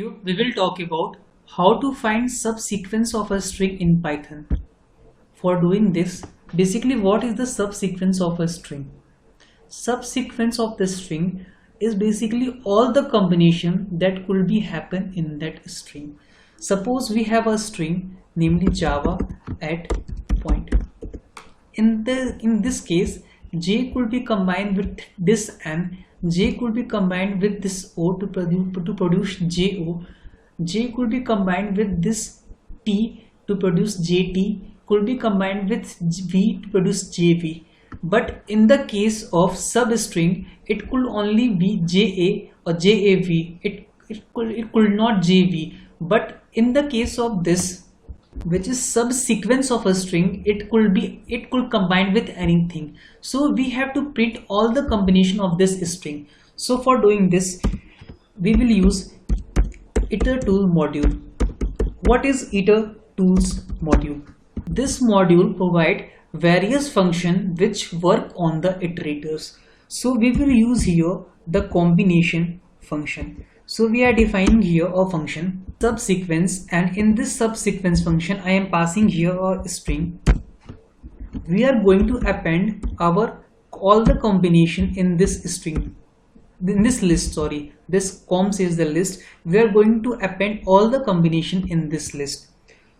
video, we will talk about how to find subsequence of a string in Python. For doing this, basically what is the subsequence of a string? Subsequence of the string is basically all the combination that could be happen in that string. Suppose we have a string namely Java at point. In this case, J could be combined with this M, J could be combined with this O to produce JO, J could be combined with this T to produce JT, could be combined with V to produce JV. But in the case of substring, it could only be JA or JAV, it could not JV. But in the case of this, which is subsequence of a string, it could combine with anything. So we have to print all the combination of this string. So for doing this, we will use itertool module. What is itertools module? This module provide various functions which work on the iterators. So we will use here the combination function. So we are defining here a function subsequence, and in this subsequence function I am passing here a string. We are going to append all the combination in this string, in this list, sorry, this com says the list. We are going to append all the combination in this list.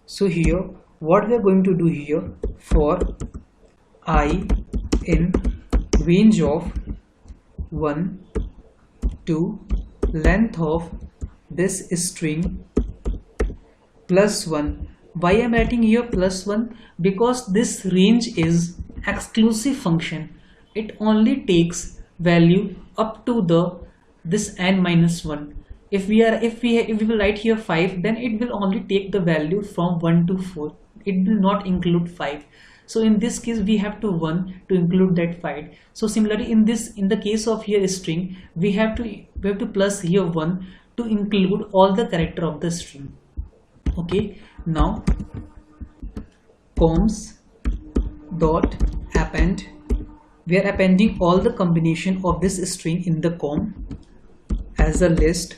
So here what we are going to do here, for I in range of 1 to length of this string plus 1. Why I am writing here plus 1? Because this range is exclusive function. It only takes value up to this n minus 1. If we will write here 5, then it will only take the value from 1 to 4. It will not include 5. So in this case we have to 1 to include that 5. So similarly in the case of here string, we have to plus here 1 to include all the character of the string. Okay, now coms dot append, we are appending all the combination of this string in the com as a list.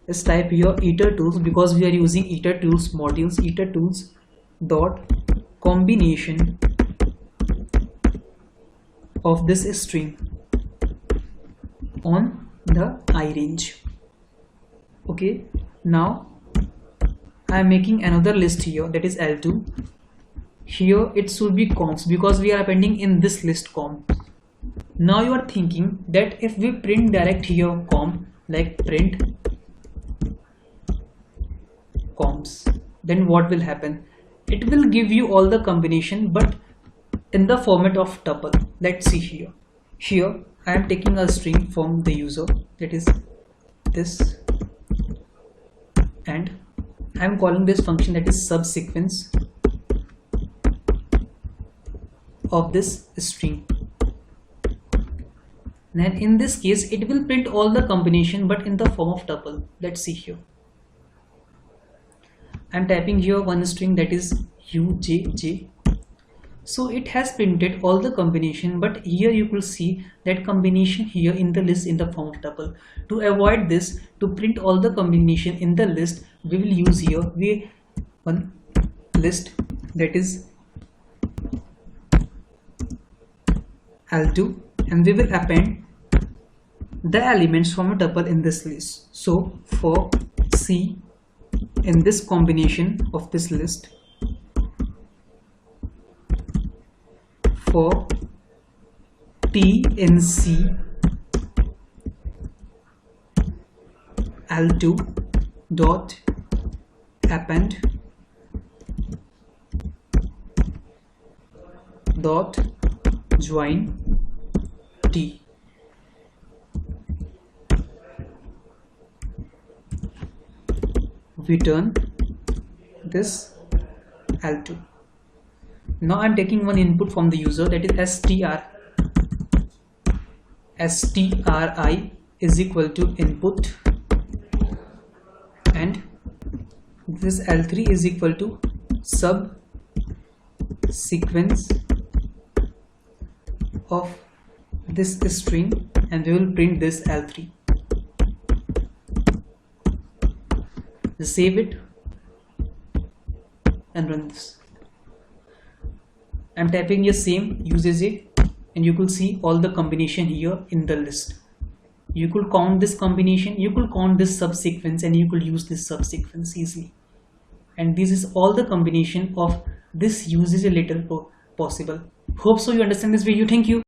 Let's type here itertools, because we are using itertools modules. Itertools dot combination of this string on the I range. Okay, now I am making another list here, that is L2. Here it should be coms because we are appending in this list com. Now you are thinking that if we print direct here com, like print coms, then what will happen? It will give you all the combination but in the format of tuple. Let's see here. Here I am taking a string from the user, that is this, and I am calling this function, that is subsequence of this string. Then in this case it will print all the combination but in the form of tuple. Let's see here. I am typing here one string, that is UJJ. So it has printed all the combination, but here you could see that combination here in the list in the form of tuple. To avoid this, to print all the combination in the list, we will use here one list, that is L2, and we will append the elements from a tuple in this list. So for C in this combination of this list, for T in C, L2 dot append dot join T. Return this L2. Now I am taking one input from the user, that is stri is equal to input, and this L3 is equal to subsequence of this string, and we will print this L3. Just save it and run this. I'm typing a same uses it, and you could see all the combination here in the list. You could count this combination, you could count this subsequence, and you could use this subsequence easily. And this is all the combination of this usage later possible. Hope so you understand this video. Thank you.